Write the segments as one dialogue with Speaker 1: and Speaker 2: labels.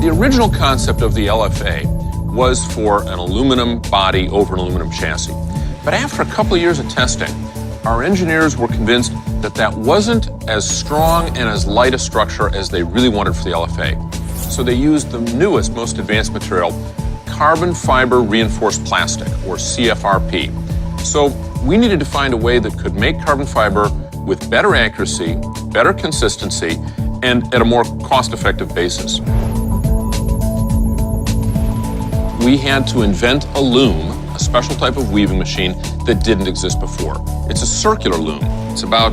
Speaker 1: The original concept of the LFA was for an aluminum body over an aluminum chassis. But after a couple of years of testing, our engineers were convinced that that wasn't as strong and as light a structure as they really wanted for the LFA. So they used the newest, most advanced material, carbon fiber reinforced plastic, or CFRP. So we needed to find a way that could make carbon fiber with better accuracy, better consistency, and at a more cost-effective basis. We had to invent a loom, a special type of weaving machine that didn't exist before. It's a circular loom. It's about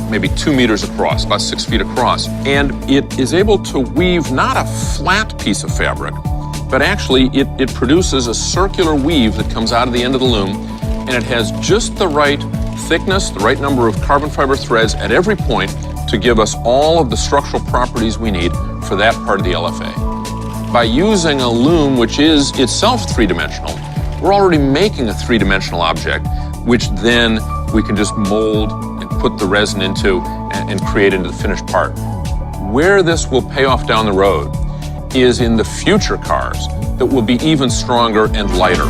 Speaker 1: maybe 2 meters across, about 6 feet across. And it is able to weave not a flat piece of fabric, but actually it produces a circular weave that comes out of the end of the loom, and it has just the right thickness, the right number of carbon fiber threads at every point to give us all of the structural properties we need for that part of the LFA. By using a loom which is itself three-dimensional, we're already making a three-dimensional object, which then we can just mold and put the resin into and create into the finished part. Where this will pay off down the road is in the future cars that will be even stronger and lighter.